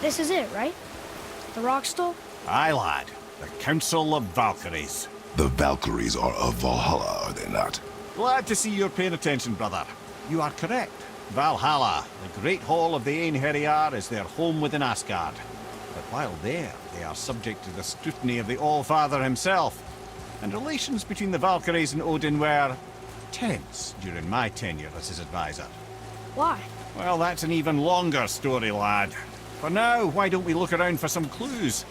This is it, right? The Rockstall? Aye, lad. The Council of Valkyries. The Valkyries are of Valhalla, are they not? Glad to see you're paying attention, brother. You are correct. Valhalla, the great hall of the Einherjar, is their home within Asgard. But while there, they are subject to the scrutiny of the All-Father himself. And relations between the Valkyries and Odin were tense during my tenure as his advisor. Why? Well, that's an even longer story, lad. For now, why don't we look around for some clues?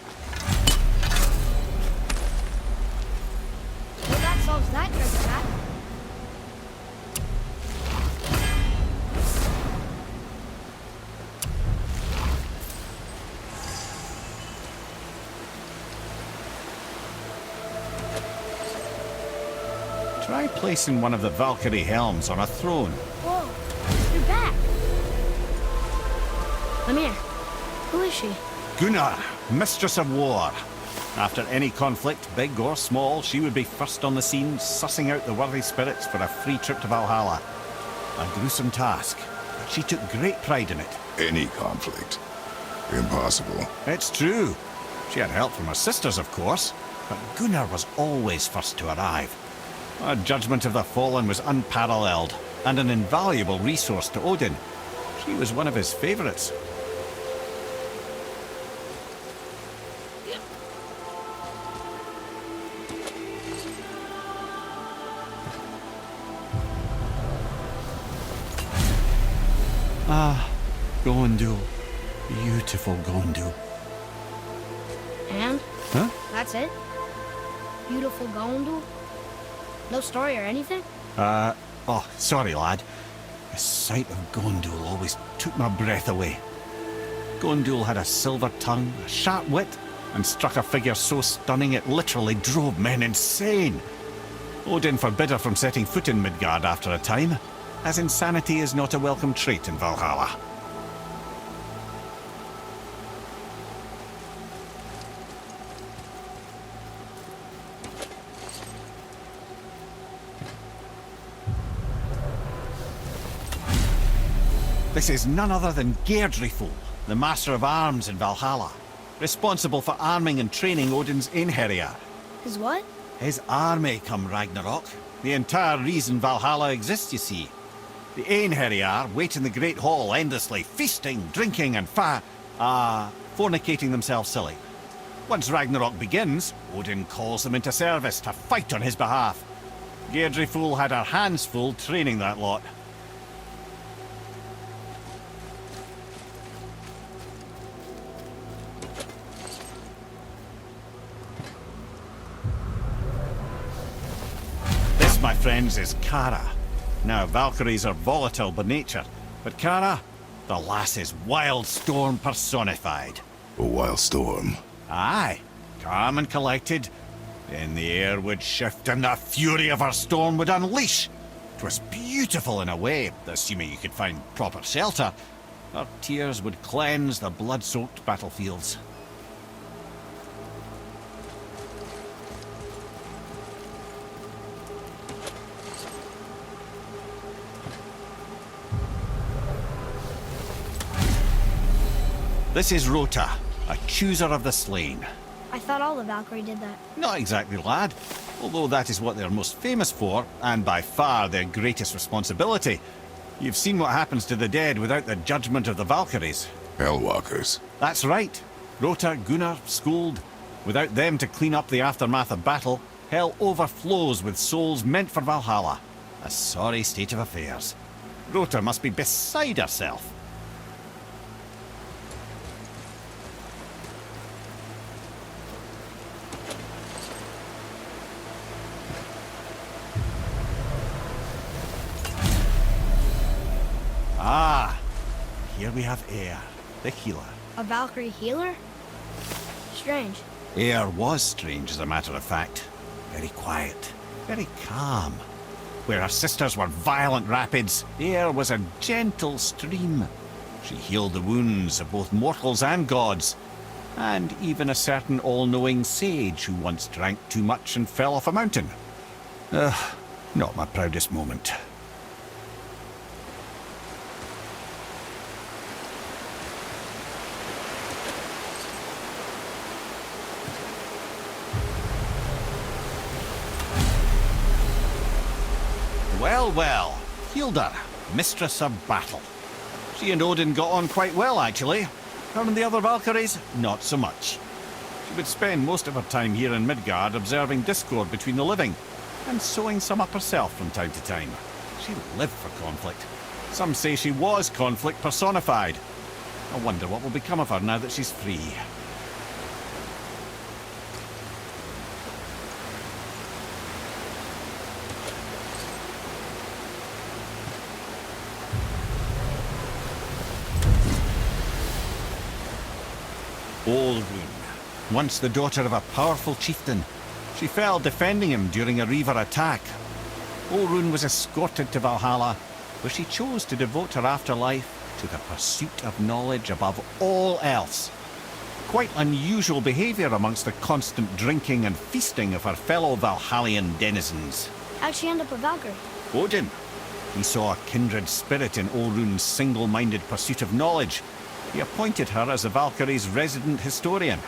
Well, that solves that treasure map. Try placing one of the Valkyrie helms on a throne. Whoa, you're back. Lemire, who is she? Gunnar, Mistress of War. After any conflict, big or small, she would be first on the scene, sussing out the worthy spirits for a free trip to Valhalla. A gruesome task, but she took great pride in it. Any conflict. Impossible. It's true. She had help from her sisters, of course, but Gunnar was always first to arrive. Her judgment of the fallen was unparalleled, and an invaluable resource to Odin. She was one of his favorites. Ah, Gondul. Beautiful Gondul. And? Huh? That's it? Beautiful Gondul? No story or anything? Oh, sorry, lad. The sight of Gondul always took my breath away. Gondul had a silver tongue, a sharp wit, and struck a figure so stunning it literally drove men insane. Odin forbid her from setting foot in Midgard after a time, as insanity is not a welcome trait in Valhalla. This is none other than Geirdriful, the Master of Arms in Valhalla, responsible for arming and training Odin's Einherjar. His what? His army come Ragnarok. The entire reason Valhalla exists, you see. The Einherjar wait in the Great Hall endlessly, feasting, drinking, and fornicating themselves silly. Once Ragnarok begins, Odin calls them into service to fight on his behalf. Geirdriful had her hands full training that lot. My friends, is Kara. Now, Valkyries are volatile by nature, but Kara, the lass is wild storm personified. A wild storm. Aye, calm and collected. Then the air would shift and the fury of her storm would unleash. 'Twas beautiful in a way, assuming you could find proper shelter. Her tears would cleanse the blood-soaked battlefields. This is Rota, a chooser of the slain. I thought all the Valkyrie did that. Not exactly, lad. Although that is what they're most famous for, and by far their greatest responsibility. You've seen what happens to the dead without the judgment of the Valkyries. Hellwalkers. That's right. Rota, Gunnar, Skuld. Without them to clean up the aftermath of battle, hell overflows with souls meant for Valhalla. A sorry state of affairs. Rota must be beside herself. Ah, here we have Eir, the healer. A Valkyrie healer? Strange. Eir was strange, as a matter of fact. Very quiet, very calm. Where her sisters were violent rapids, Eir was a gentle stream. She healed the wounds of both mortals and gods, and even a certain all-knowing sage who once drank too much and fell off a mountain. Not my proudest moment. Well, well. Hilda, mistress of battle. She and Odin got on quite well, actually. Her and the other Valkyries, not so much. She would spend most of her time here in Midgard observing discord between the living, and sewing some up herself from time to time. She lived for conflict. Some say she was conflict personified. I wonder what will become of her now that she's free. Olrun, once the daughter of a powerful chieftain. She fell defending him during a Reaver attack. Olrun was escorted to Valhalla, where she chose to devote her afterlife to the pursuit of knowledge above all else. Quite unusual behaviour amongst the constant drinking and feasting of her fellow Valhallian denizens. How'd she end up a Valkyrie? Odin. He saw a kindred spirit in Olrun's single-minded pursuit of knowledge. He appointed her as the Valkyrie's resident historian.